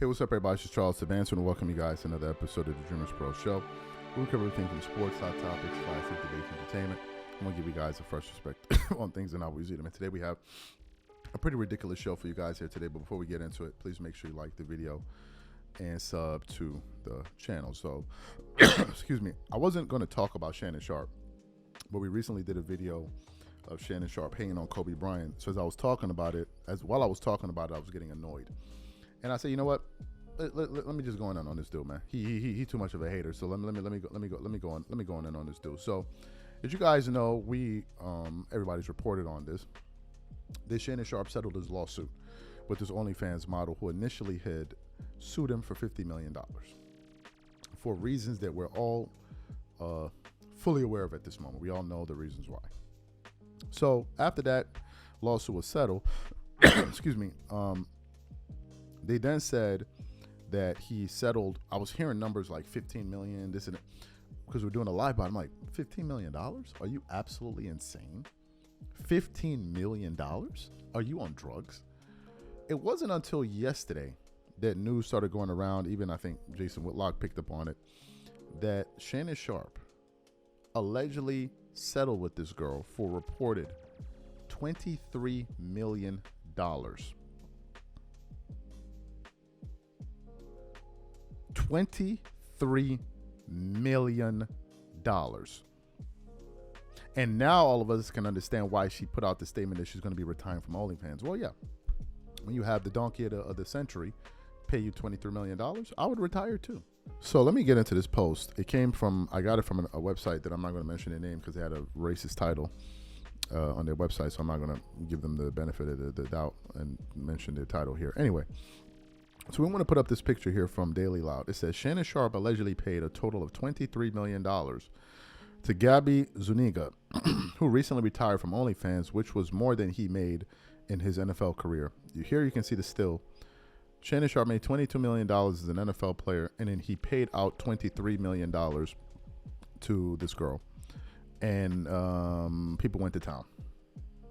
Hey, what's up, everybody? It's Charles Advance, and welcome you guys to another episode of the DREAMERSPRO show. We cover everything from sports, hot topics, classic debates, entertainment. I'm going to give you guys a fresh perspective on things and how we see them. And today we have a pretty ridiculous show for you guys here today. But before we get into it, please make sure you like the video and sub to the channel. So, excuse me, I wasn't going to talk about Shannon Sharpe, but we recently did a video of Shannon Sharpe hanging on Kobe Bryant. So as I was talking about it, while I was talking about it, I was getting annoyed. And I said, you know what? Let me just go in on this dude, man. He too much of a hater. So let me go in on this dude. So, as you guys know, everybody's reported on this. This Shannon Sharpe settled his lawsuit with this OnlyFans model who initially had sued him for $50 million for reasons that we're all fully aware of at this moment. We all know the reasons why. So after that lawsuit was settled, excuse me, they then said that he settled. I was hearing numbers like 15 million, this and that, because we're doing a live bot. I'm like, $15 million? Are you absolutely insane? $15 million? Are you on drugs? It wasn't until yesterday that news started going around, even I think Jason Whitlock picked up on it, that Shannon Sharpe allegedly settled with this girl for reported $23 million. $23 million. And now all of us can understand why she put out the statement that she's going to be retiring from OnlyFans. Well, yeah. When you have the donkey of the century pay you $23 million, I would retire too. So let me get into this post. I got it from a website that I'm not going to mention their name because they had a racist title on their website. So I'm not going to give them the benefit of the doubt and mention their title here. Anyway. So we want to put up this picture here from Daily Loud. It says Shannon Sharpe allegedly paid a total of $23 million to Gabby Zuniga, who recently retired from OnlyFans, which was more than he made in his NFL career. Here you can see the still. Shannon Sharpe made $22 million as an NFL player, and then he paid out $23 million to this girl. And people went to town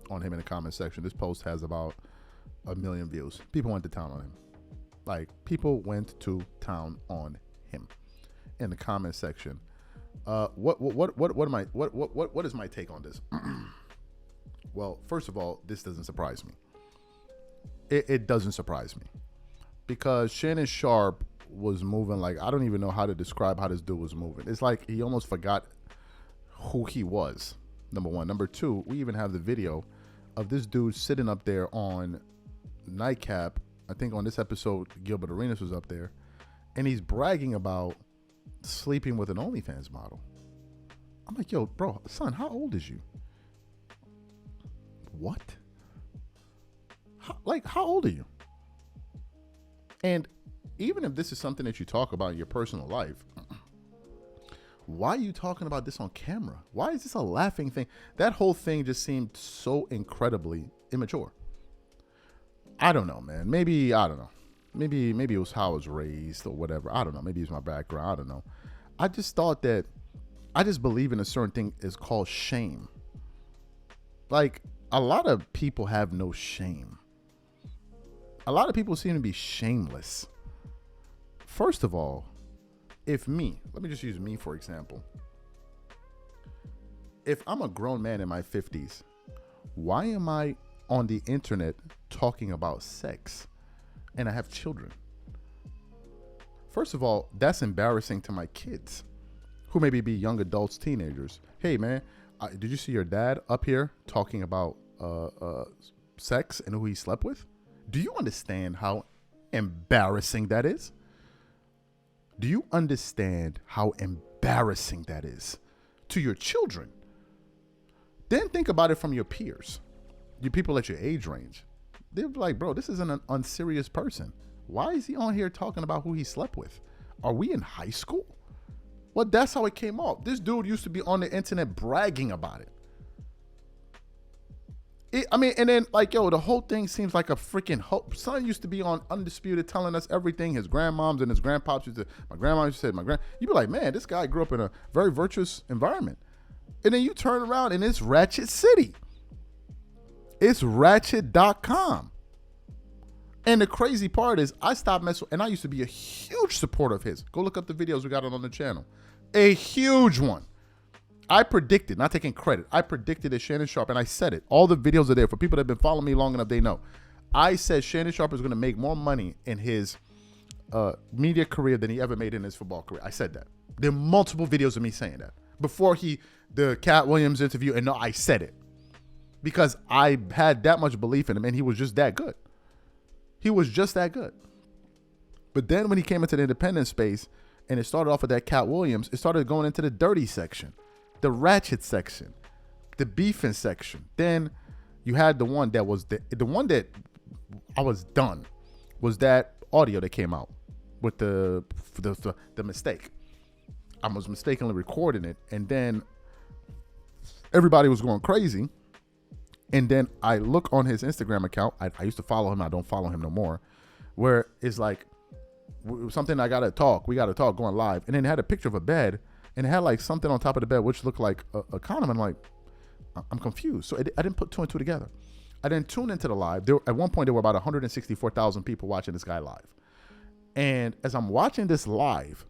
on him in the comment section. This post has about 1 million views. People went to town on him. Like, people went to town on him in the comment section. What is my take on this? Well, first of all, this doesn't surprise me. It doesn't surprise me because Shannon Sharpe was moving like, I don't even know how to describe how this dude was moving. It's like he almost forgot who he was. Number one. Number two, we even have the video of this dude sitting up there on Nightcap. I think on this episode, Gilbert Arenas was up there, and he's bragging about sleeping with an OnlyFans model. I'm like, yo, bro, son, how old is you? What? How old are you? And even if this is something that you talk about in your personal life, why are you talking about this on camera? Why is this a laughing thing? That whole thing just seemed so incredibly immature. I don't know, man. Maybe, I don't know. Maybe it was how I was raised or whatever. I don't know. Maybe it's my background. I don't know. I just thought that I just believe in a certain thing is called shame. Like, a lot of people have no shame. A lot of people seem to be shameless. First of all, let me just use me for example. If I'm a grown man in my 50s, why am I on the internet talking about sex and I have children? First of all, that's embarrassing to my kids who maybe be young adults, teenagers. Hey man, did you see your dad up here talking about sex and who he slept with? Do you understand how embarrassing that is? Do you understand how embarrassing that is to your children? Then think about it from your peers. You people at your age range, they're like, bro, this is an unserious person. Why is he on here talking about who he slept with? Are we in high school? Well, that's how it came off. This dude used to be on the internet bragging about it. And then like, yo, the whole thing seems like a freaking hope. Son used to be on Undisputed telling us everything. His grandmoms and his grandpops used to, my grandma used to say, you'd be like, man, this guy grew up in a very virtuous environment. And then you turn around and it's Ratchet City. It's ratchet.com. And the crazy part is I stopped messing, and I used to be a huge supporter of his. Go look up the videos we got on the channel. A huge one. I predicted, not taking credit, I predicted that Shannon Sharpe, and I said it. All the videos are there. For people that have been following me long enough, they know. I said Shannon Sharpe is going to make more money in his media career than he ever made in his football career. I said that. There are multiple videos of me saying that. Before the Cat Williams interview, and no, I said it. Because I had that much belief in him, and he was just that good. He was just that good. But then when he came into the independent space, and it started off with that Cat Williams, it started going into the dirty section, the ratchet section, the beefing section. Then you had the one that was the one that I was done, was that audio that came out with the mistake. I was mistakenly recording it, and then everybody was going crazy. And then I look on his Instagram account. I used to follow him. I don't follow him no more. Where it's like something we got to talk going live. And then it had a picture of a bed, and it had like something on top of the bed which looked like a condom. I'm like, I'm confused. So I didn't put two and two together. I didn't tune into the live. At one point, there were about 164,000 people watching this guy live. And as I'm watching this live,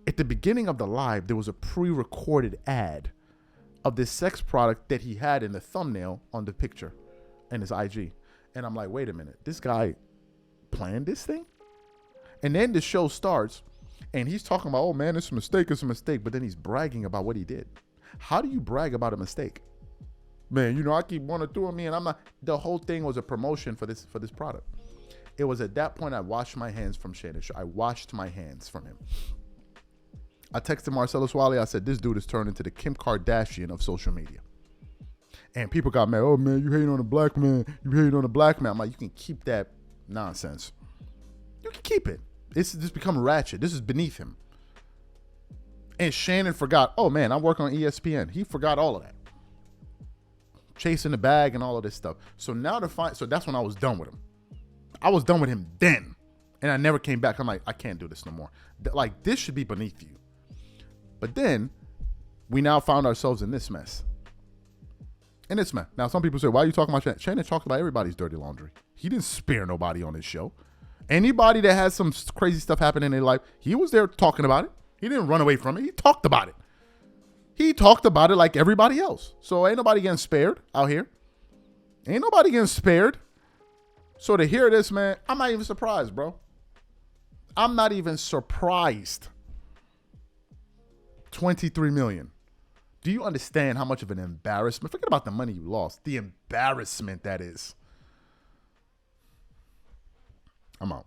at the beginning of the live, there was a pre-recorded ad of this sex product that he had in the thumbnail on the picture and his IG. And I'm like, wait a minute, this guy planned this thing? And then the show starts, and he's talking about, oh man, it's a mistake, but then he's bragging about what he did. How do you brag about a mistake? Man, I keep wanting to do me, and I'm not. The whole thing was a promotion for this product. It was at that point I washed my hands from Shannon Sharpe. I washed my hands from him. I texted Marcellus Wiley. I said, this dude has turned into the Kim Kardashian of social media. And people got mad. Oh, man, you hating on a black man. You hating on a black man. I'm like, you can keep that nonsense. You can keep it. It's just become ratchet. This is beneath him. And Shannon forgot, oh, man, I'm working on ESPN. He forgot all of that. Chasing the bag and all of this stuff. So now so that's when I was done with him. I was done with him then. And I never came back. I'm like, I can't do this no more. Like, this should be beneath you. But then we now found ourselves in this mess. Now, some people say, why are you talking about Shannon? Shannon talked about everybody's dirty laundry. He didn't spare nobody on his show. Anybody that has some crazy stuff happen in their life, he was there talking about it. He didn't run away from it. He talked about it. He talked about it like everybody else. So ain't nobody getting spared out here. Ain't nobody getting spared. So to hear this, man, I'm not even surprised, bro. I'm not even surprised. 23 million. Do you understand how much of an embarrassment? Forget about the money you lost. The embarrassment that is. I'm out.